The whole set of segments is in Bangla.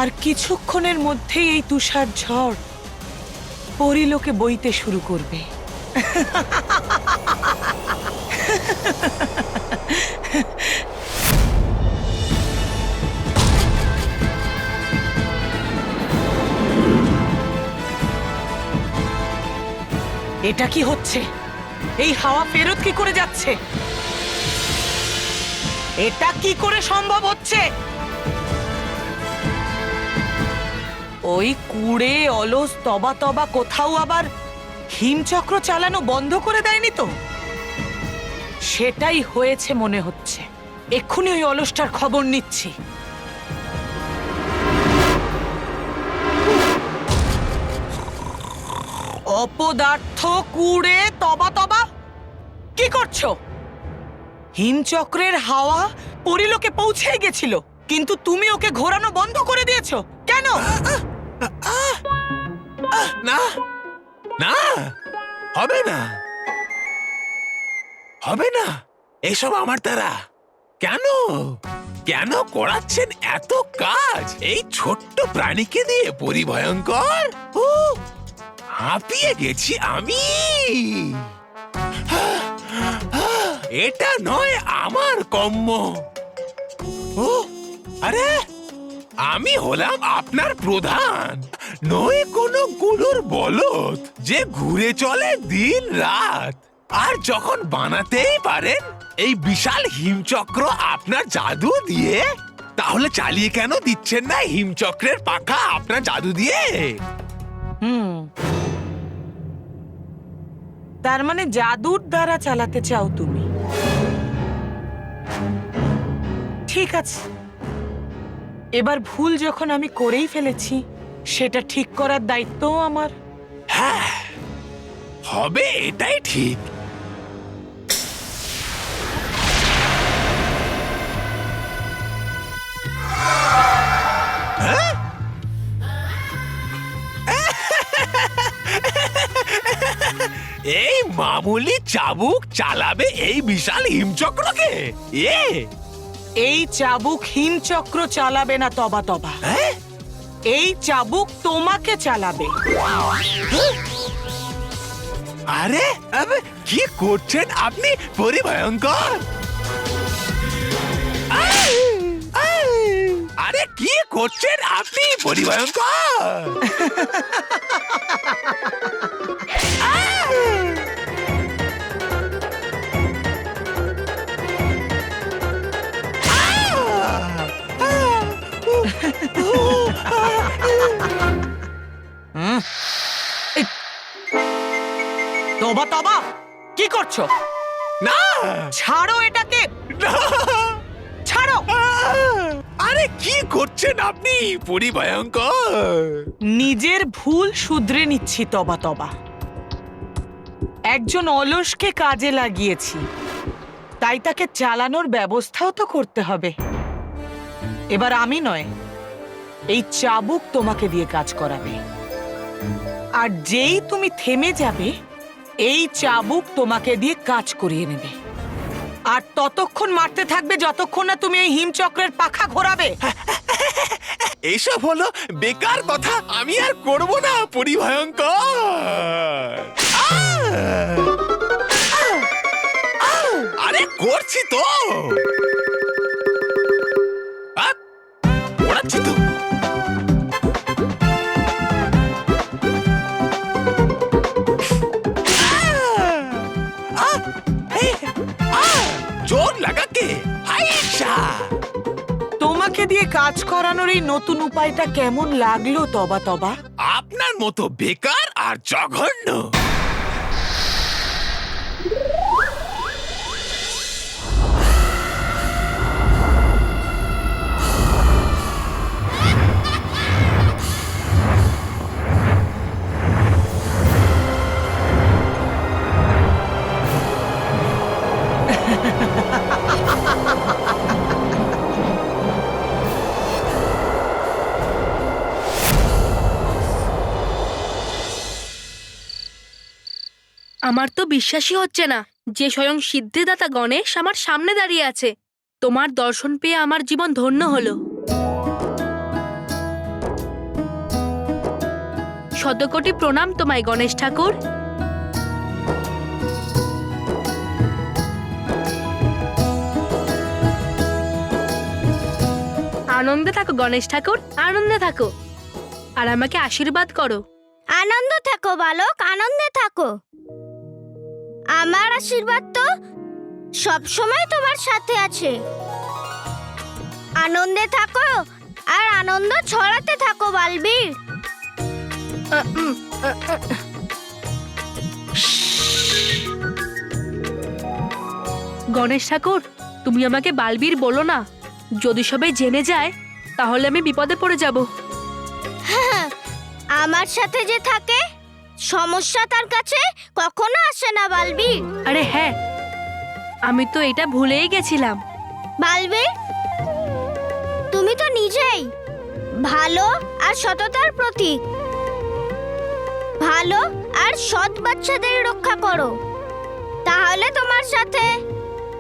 আর কিছুক্ষণের মধ্যেই এই তুষার ঝড় পরিলোকে বইতে শুরু করবে। এটা কি হচ্ছে? এই হাওয়া ফেরত কি করে যাচ্ছে? এটা কি করে সম্ভব হচ্ছে? ওই কুড়ে অলস তবা তবা কোথাও আবার হিমচক্র চালানো বন্ধ করে দেয়নি তো? সেটাই হয়েছে মনে হচ্ছে। এক্ষুনি ওই অলসটার খবর নিচ্ছি। অপদার্থ কুড়ে তবা তবা, কি করছো? হিমচক্রের হাওয়া পরিলোকে পৌঁছে গেছিল, কিন্তু তুমি ওকে ঘোরানো বন্ধ করে দিয়েছো কেন? না না, হবে না, হবে না, এসব আমার দ্বারা। কেন কেন করাচ্ছেন এত কাজ এই ছোট্ট প্রাণীকে দিয়ে? পরিভয়ঙ্কর, হাঁপিয়ে গেছি আমি। এটা নয় আমার কম্য। আরে আমি হলাম আপনার প্রধান, নয় কোনো গুলোর বলদ যে ঘুরে চলে দিন রাত। আর যখন বানাতেই পারেন এই বিশাল হিমচক্র আপনার জাদু দিয়ে, তাহলে চালিয়ে কেন দিচ্ছেন না হিমচক্রের পাখা আপনার জাদু দিয়ে? তার মানে জাদুর দ্বারা চালাতে চাও তুমি? ঠিক আছে, এবার ভুল যখন আমি করেই ফেলেছি, সেটা ঠিক করার দায়িত্বও আমার। হ্যাঁ, হবে, এটাই ঠিক। এই মামুলি চাবুক চালাবে এই বিশাল হিমচক্রকে? এই চাবুক হিমচক্র চালাবে না তবা তবা, এই চাবুক তোমাকে চালাবে। আরে কি করছেন আপনি পরিভয়ঙ্কর? আরে কি করছেন আপনি পরিভয়ঙ্কর? তবা তবা, কি করছো? না, ছাড়ো এটাকে, ছাড়ো। আরে কি করছেন আপনি পরিভয়ঙ্কর? নিজের ভুল শুধরে নিচ্ছি তবা তবা। একজন অলসকে কাজে লাগিয়েছি, তাই তাকে চালানোর ব্যবস্থাও তো করতে হবে। এবার আমি নয়, এই চাবুক তোমাকে দিয়ে কাজ করাবে। আর যেই তুমি থেমে যাবে, এই চাবুক তোমাকে দিয়ে কাজ করিয়ে নেবে। আর ততক্ষণ মারতে থাকবে যতক্ষণ না তুমি এই হিমচক্রের পাখা ঘোরাবে। এইসব হলো বেকার কথা, আমি আর করব না পরিভয়ঙ্কর। আরে করছি তো, ওড়াচ্ছি তো। জোর লাগাকে হাইশা। তোমাকে দিয়ে কাজ করানোর এই নতুন উপায়টা কেমন লাগলো তবা তবা? আপনার মতো বেকার আর জঘন্য। আমার তো বিশ্বাসই হচ্ছে না যে স্বয়ং সিদ্ধিদাতা গণেশ আমার সামনে দাঁড়িয়ে আছে। তোমার দর্শন পেয়ে আমার জীবন ধন্য হলো। শতকোটি প্রণাম তোমায় গণেশ ঠাকুর। আনন্দে থাকো গণেশ ঠাকুর, আনন্দে থাকো, আর আমাকে আশীর্বাদ করো। আনন্দ থাকো বালক, আনন্দে থাকো। আমার আশীর্বাদ তো সব সময় তোমার সাথে আছে। আনন্দে থাকো আর আনন্দ ছড়াতে থাকো বালবীর। গণেশ ঠাকুর, তুমি আমাকে বালবীর বলো না। যদি সবাই জেনে যায় তাহলে আমি বিপদে পড়ে যাব। আমার সাথে যে থাকে সমস্যা তার কাছে কখনো আসে না বালবীর। আরে হ্যাঁ, আমি তো এটা ভুলেই গেছিলাম। বালবীর, তুমি তো নিজেই ভালো আর সততার প্রতীক। ভালো আর সৎ বাচ্চাদের রক্ষা করো, তাহলে তোমার সাথে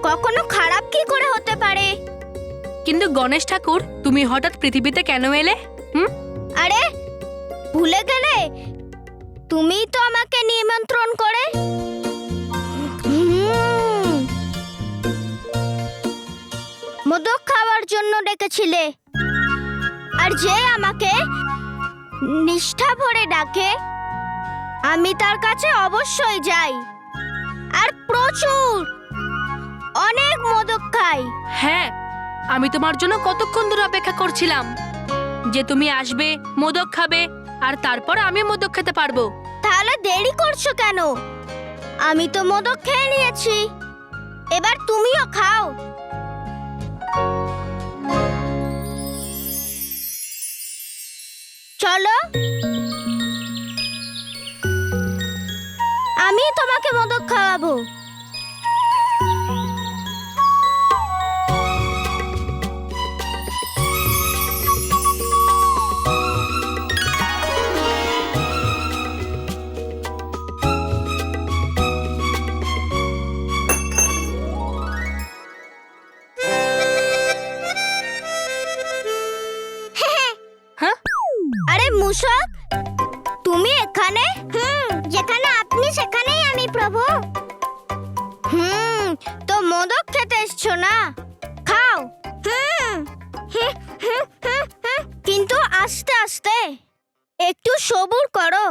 কখনো খারাপ কি করে হতে পারে? কিন্তু গণেশ ঠাকুর, তুমি হঠাৎ পৃথিবীতে কেন এলে? আরে ভুলে গেলে? তুমিই তো আমাকে নিমন্ত্রণ করে মোদক খাওয়ার জন্য ডেকেছিলে। আর যে আমাকে নিষ্ঠা ভরে ডাকে আমি তার কাছে অবশ্যই যাই, আর প্রচুর অনেক মোদক খাই। হ্যাঁ, আমি তোমার জন্য কতক্ষণ ধরে অপেক্ষা করছিলাম যে তুমি আসবে, মোদক খাবে, আর তারপর আমি মোদক খেতে পারবো। তাহলে দেরি করছো কেন? আমি তো মোদক খেয়ে নিয়েছি, এবার তুমিও খাও। চলো, আমি তোমাকে মোদক খাওয়াবো। হ্যাঁ, আরে মূষক, তুমি এখানে? যেখানে আপনি সেখানেই আমি প্রভু। তো মোদক খেতে এসছো না? খাও। কিন্তু আস্তে আস্তে, একটু সবুর করো।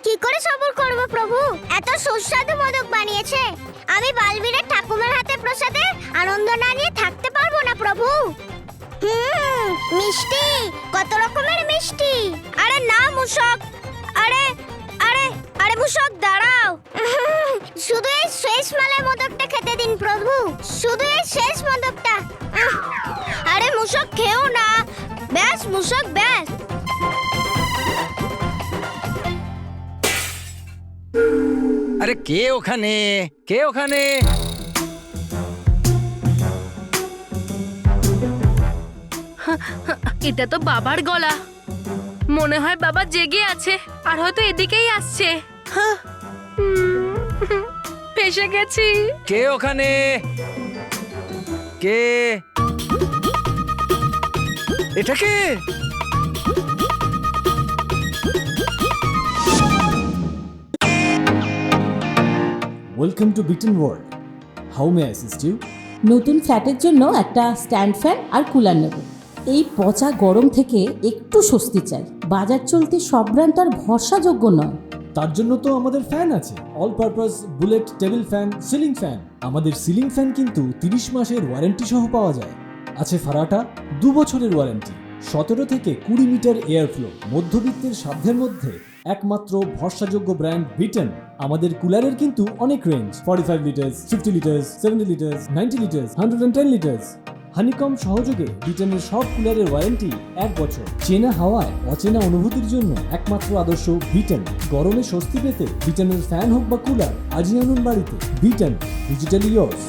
কি করে সবুর করব প্রভু? এত সুস্বাদু মোদক বানিয়েছে, আমি বালবীরের ঠাকুমার হাতে প্রসাদে আনন্দ না নিয়ে থাকতে পারবো না প্রভু। মিষ্টি, কত রকমের মিষ্টি। আরে না মূষক, আরে আরে আরে মূষক দাঁড়াও। শুধু এই শেষ মালের মোদকটা খেতে দিন প্রভু, শুধু এই শেষ মোদকটা। আরে মূষক খেও না, ব্যাস মূষক ব্যাস। আরে কে ওখানে, কে ওখানে? এটা তো বাবার গলা। মনে হয় বাবা জেগে আছে আর হয়তো এদিকেই আসছে। ফেসে গেছি। কে ওখানে? কে? এটা কে? Welcome to Beaten World. How may I assist you? নতুন ফ্ল্যাটের জন্য একটা স্ট্যান্ড ফ্যান আর কুলার নেব। এই পচা গরম থেকে একটু স্বস্তি চাই। বাজার চলতে সব ব্র্যান্ড তো আর ভরসাযোগ্য নয়। তার জন্য তো আমাদের ফ্যান আছে, all purpose bullet table fan, ceiling fan. আমাদের সিলিং ফ্যান কিন্তু 30 মাসের ওয়ারেন্টি সহ পাওয়া যায়। আছে ফারাটা 2 বছরের ওয়ারেন্টি, 17 থেকে 20 মিটার এয়ার ফ্লো, মধ্যবিত্তের সাধ্যের মধ্যে একমাত্র ভরসাযোগ্য ব্র্যান্ড বিটেন। আমাদের কুলারের কিন্তু অনেক range, 45 litres, 50 litres, 70 litres, 90 litres, 110 litres. Honeycomb সহযোগে বিটেনের সব কুলারের ওয়ারেন্টি 1 বছর। চেনা হাওয়ায় অচেনা অনুভূতির জন্য একমাত্র আদর্শ বিটেন। গরমে স্বস্তি পেতে বিটেনের ফ্যান হোক বা কুলার, আজই আনুন বাড়িতে। Beaten, digitally yours.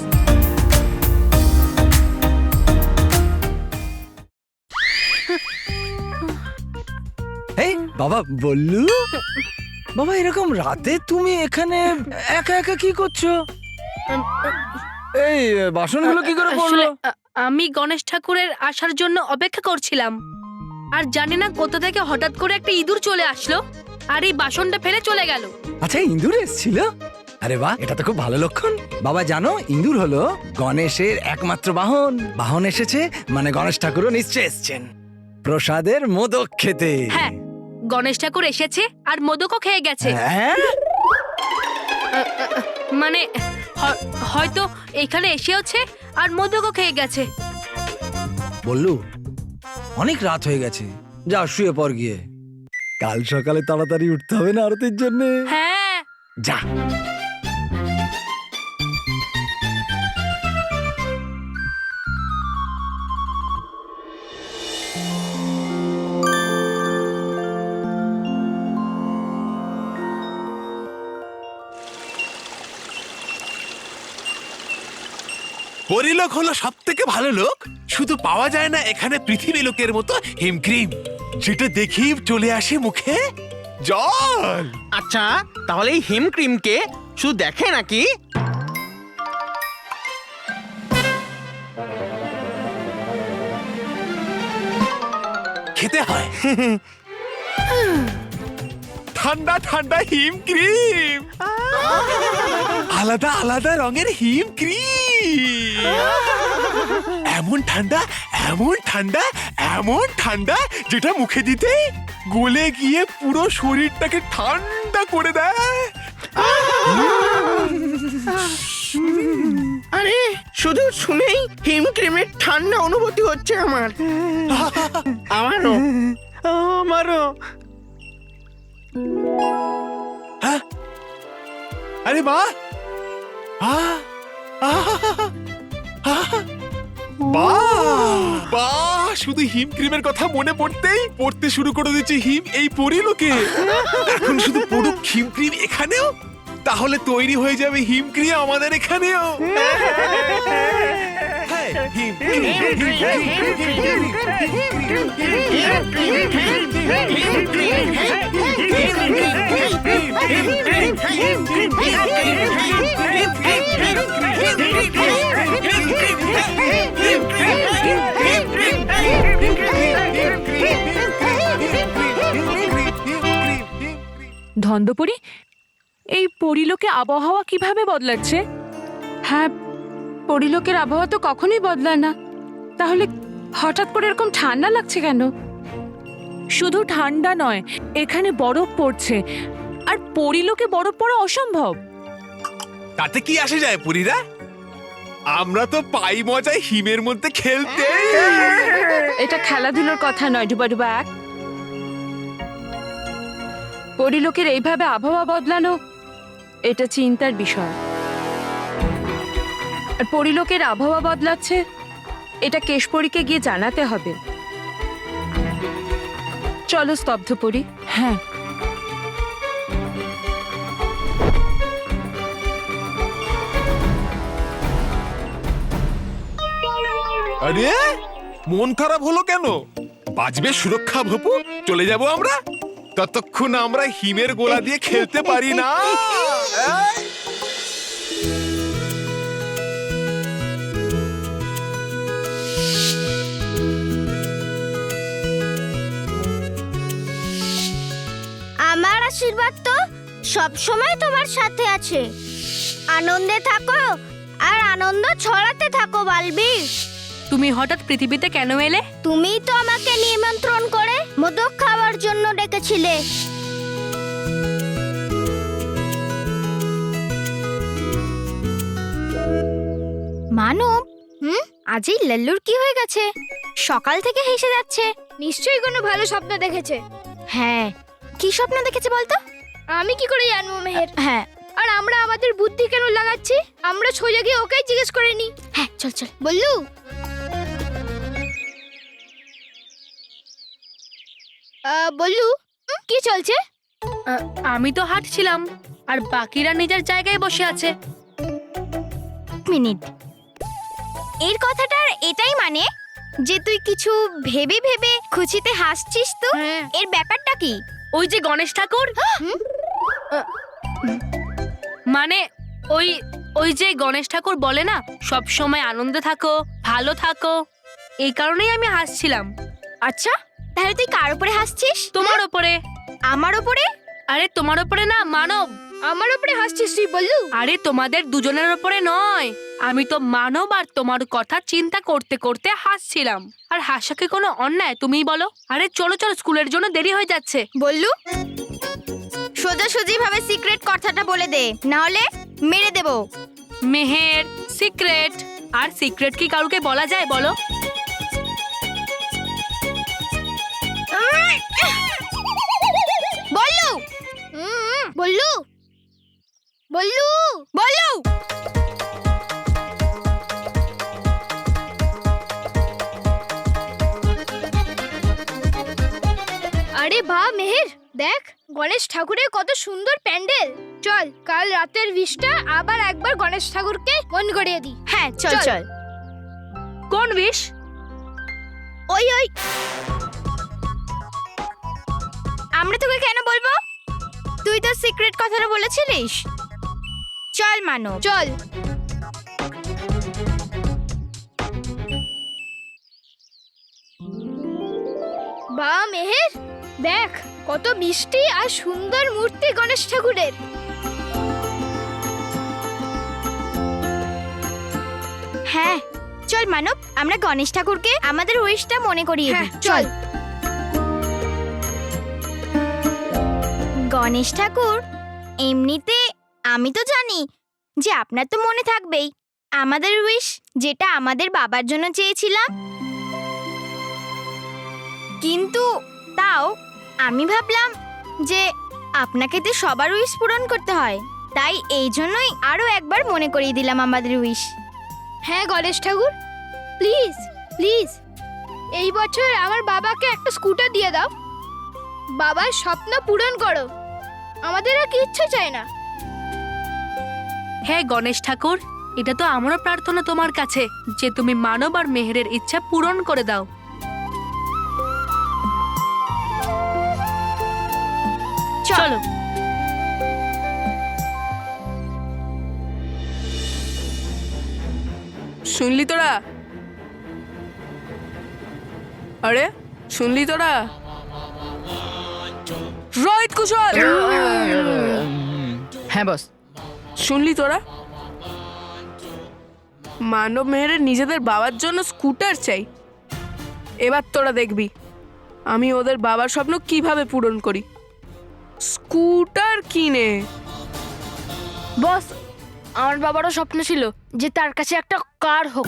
এই বাবা বল্লু, বাবা এরকম রাতে তুমি এখানে একা একা কি করছো? এই বাসনগুলো কি করে পড়লো? আসলে, আমি গণেশ ঠাকুরের আসার জন্য অপেক্ষা করছিলাম আর জানি না কোথা থেকে হঠাৎ করে একটা ইঁদুর চলে আসলো আর এই বাসনটা ফেলে চলে গেল। আচ্ছা, ইঁদুর এসেছিল? আরে বাহ, এটা তো খুব ভালো লক্ষণ। বাবা জানো, ইঁদুর হলো গণেশের একমাত্র বাহন। বাহন এসেছে মানে গণেশ ঠাকুরও নিশ্চয় এসেছেন প্রসাদের মোদক খেতে। হ্যাঁ, গণেশ ঠাকুর এসেছে আর মোদকও খেয়ে গেছে। হ্যাঁ, মানে হয়তো এখানে এসেওছে আর মোদকও খেয়ে গেছে। বললু, অনেক রাত হয়ে গেছে, যা শুয়ে পড় গিয়ে। কাল সকালে তাড়াতাড়ি উঠতে হবে না আরতির জন্য। হ্যাঁ, যা। পরিলোক হলো সব থেকে ভালো লোক। শুধু পাওয়া যায় না এখানে পৃথিবী লোকের মতো হিমক্রিম, যেটা দেখেই চলে আসে মুখে জল। আচ্ছা, তাহলে এই হিম ক্রিমকে শুধু দেখে নাকি? খেতে হয়। ঠান্ডা ঠান্ডা হিম ক্রিম, আলাদা আলাদা রঙের হিম ক্রিম, এমন ঠান্ডা এমন ঠান্ডা এমন ঠান্ডা যেটা মুখে দিতেই গলে গিয়ে পুরো শরীরটাকে ঠান্ডা করে দেয়। আরে, শুধু শুনেই হিম ক্রিমের ঠান্ডা অনুভূতি হচ্ছে আমার। আমারও আমারও। হ্যাঁ? আরে মা, বাহ, শুধু হিম ক্রিমের কথা মনে পড়তেই পড়তে শুরু করে দিচ্ছে হিম এই পরিলোকে। এখন শুধু পড়ুক হিম ক্রিম এখানেও, তাহলে তৈরি হয়ে যাবে হিম ক্রিম আমাদের এখানেও। হ্যাঁ, হিম ক্রিম, হিম ক্রিম, হিম ক্রিম, হিম ধন্দপরি, এই পরিলোকে আবহাওয়া কিভাবে বদলাচ্ছে? হ্যাঁ, পরিলোকের আবহাওয়া তো কখনোই বদলায় না, তাহলে হঠাৎ করে এরকম ঠান্ডা লাগছে কেন? শুধু ঠান্ডা নয়, এখানে বরফ পড়ছে, আর পরিলোকে বরফ পড়া অসম্ভব। তাতে কি আসে যায় পুরীরা? আমরা তো পাই মজায় হিমের মধ্যে খেলতে। এটা খেলাধুলোর কথা নয় ডুবা ডুবা এক। পরিলোকের এইভাবে আবহাওয়া বদলানো এটা চিন্তার বিষয়। আর পরিলোকের আবহাওয়া বদলাচ্ছে এটা কেশপরীকে গিয়ে জানাতে হবে। চলো স্তব্ধপরি। হ্যাঁ, আরে, মন খারাপ হলো কেন? বাজবে সুরক্ষা ভপু, চলে যাব আমরা। ততক্ষণ আমরা হিমের গোলা দিয়ে খেলতে পারি না। আমার আশীর্বাদ তো সব সময় তোমার সাথে আছে। আনন্দে থাকো আর আনন্দ ছড়াতে থাকো বালবীর। তুমি হঠাৎ পৃথিবীতে কেন এলে? তুমিই তো আমাকে নিমন্ত্রণ করে মোদক খাওয়ার জন্য ডেকেছিলে। মানব, আজই লাল্লুর কি হয়ে গেছে? সকাল থেকে হেসে যাচ্ছে। নিশ্চয়ই কোনো ভালো স্বপ্ন দেখেছে। হ্যাঁ, কি স্বপ্ন দেখেছে বলতো? আমি কি করে জানবো মেহের? হ্যাঁ, আর আমরা আমাদের বুদ্ধি কেন লাগাচ্ছি? আমরা সোজা গিয়ে ওকেই জিজ্ঞেস করে নি। হ্যাঁ, চল চল। বললু, বললু, কি চলছে? আমি তো হাঁটছিলাম আর বাকিরা নিজের জায়গায় বসে আছে। মিনিট, এর কথাটার এটাই মানে যে তুই কিছু ভেবে ভেবে খুশিতে হাসছিস তো? হ্যাঁ। এর ব্যাপারটা কি? ওই যে গণেশ ঠাকুর, মানে ওই ওই যে গণেশ ঠাকুর বলে না, সব সময় আনন্দে থাকো, ভালো থাকো, এই কারণেই আমি হাসছিলাম। আচ্ছা, তাহলে তুই কার উপরে হাসছিস? তোমার ওপরে। আমার উপরে? আরে তোমার ওপরে না, মানব। আমার উপরে হাসছিস তুই বললু? আরে তোমাদের দুজনের ওপরে নয়, আমি তো মানব আর তোমার কথা চিন্তা করতে করতে হাসছিলাম। আর হাসা কি কোনো অন্যায়, তুমিই বলো? আরে চলো চলো, স্কুলের জন্য দেরি হয়ে যাচ্ছে। বললু, সোজাসুজি ভাবে সিক্রেট কথাটা বলে দে, না হলে মেরে দেব। মেহের সিক্রেট, আর সিক্রেট কি কাউকে বলা যায় বলো? বললু, বললু, বললু, বললু। আরে বাহ মেহের, দেখ গণেশ ঠাকুরের কত সুন্দর প্যান্ডেল। চল কাল রাতের উইশটা আবার একবার গণেশ ঠাকুরকে মন করিয়ে দি। হ্যাঁ চল চল। কোন উইশ? ওই ওই, আমরা তোকে কেন বলবো? তুই তো সিক্রেট কথাটা বলেছিলিস। চল মানো, চল। বাহ মেহের, দেখ কত মিষ্টি আর সুন্দর মূর্তি গণেশ ঠাকুরের। হ্যাঁ চল মানব, আমরা গণেশ ঠাকুরকে আমাদের উইশটা মনে করিয়ে দিই। চল। গণেশ ঠাকুর, এমনিতে আমি তো জানি যে আপনার তো মনে থাকবেই আমাদের উইশ, যেটা আমাদের বাবার জন্য চেয়েছিলাম। কিন্তু তাও আমি ভাবলাম যে আপনাকে তো সবার উইশ পূরণ করতে হয়, তাই এই জন্যই আরো একবার মনে করিয়ে দিলাম আমাদের উইশ। হ্যাঁ গণেশ ঠাকুর, প্লিজ প্লিজ এই বছর আমার বাবাকে একটা স্কুটার দিয়ে দাও। বাবার স্বপ্ন পূরণ করো, আমাদের আর কিচ্ছু চাই না। হ্যাঁ গণেশ ঠাকুর, এটা তো আমারও প্রার্থনা তোমার কাছে যে তুমি মানব আর মেহেরের ইচ্ছা পূরণ করে দাও। চলো। শুনলি তোরা? আরে শুনলি তোরা? রোহিত কুশল, হ্যাঁ বস। শুনলি তোরা? মানব মেহেরের নিজেদের বাবার জন্য স্কুটার চাই। এবার তোরা দেখবি আমি ওদের বাবার স্বপ্ন কিভাবে পূরণ করি। স্কুটার কিনে। বস, আমার বাবারও স্বপ্ন ছিল যে তার কাছে একটা কার হোক।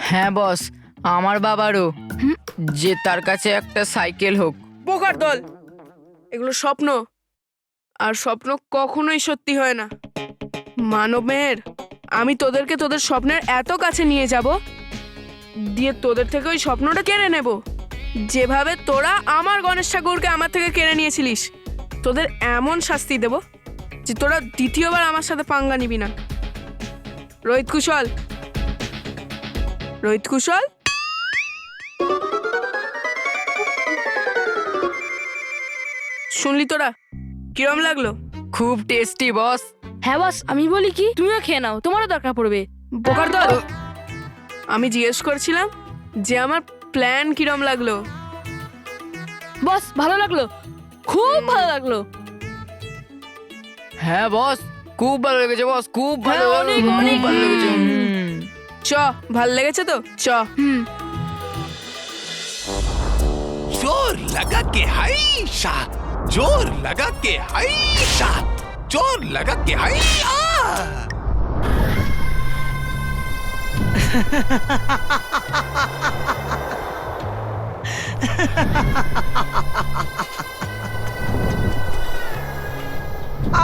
হ্যাঁ বস, আমার বাবারও, যে তার কাছে একটা সাইকেল হোক। বোকার দল, এগুলো স্বপ্ন, আর স্বপ্ন কখনোই সত্যি হয় না। মানব মেহের, আমি তোদেরকে তোদের স্বপ্নের এত কাছে নিয়ে যাব, দিয়ে তোদের থেকে ওই স্বপ্নটা কেড়ে নেব, যেভাবে তোরা আমার গণেশ ঠাকুরকে আমার থেকে কেড়ে নিয়েছিলিস। তোদের এমন শাস্তি দেব যে তোরা দ্বিতীয়বার আমার সাথে পাঙ্গা নিবি না। রোহিত কুশল, রোহিত কুশল, শুনলি তোরা? কিরম লাগলো? খুব টেস্টি বস। হ্যাঁ বস, আমি বলি কি, তুমিও খেয়ে নাও, তোমারও দরকার পড়বে। বোকার দল, আমি জিজ্ঞেস করছিলাম যে আমার প্ল্যান কিরম লাগলো। বস ভালো লাগলো, খুব ভালো লাগলো। হ্যাঁ বস, খুব ভালো লেগেছে বস, খুব ভালো, হ্যাঁ, অনেক, খুব অনেক। ভালো লেগেছে। চ, ভাল লেগেছে তো? চ। जोर लगा के हाइशा, जोर लगा के हाइशा, जोर लगा के हाई आ।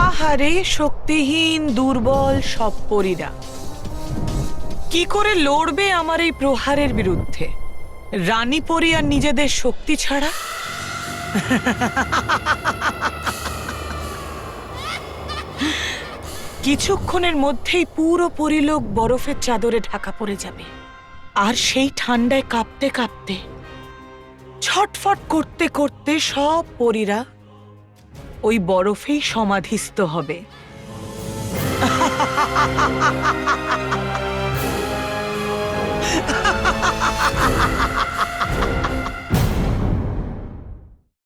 আহারে শক্তিহীন দুর্বল সব পরীরা, কি করে লড়বে আমার এই প্রহারের বিরুদ্ধে? রানী পরী আর নিজেদের শক্তি ছাড়া? কিছুক্ষণের মধ্যেই পুরো পরিলোক বরফের চাদরে ঢাকা পড়ে যাবে, আর সেই ঠান্ডায় কাঁপতে কাঁপতে, ছটফট করতে করতে সব পরীরা ওই বরফেই সমাধিস্থ হবে।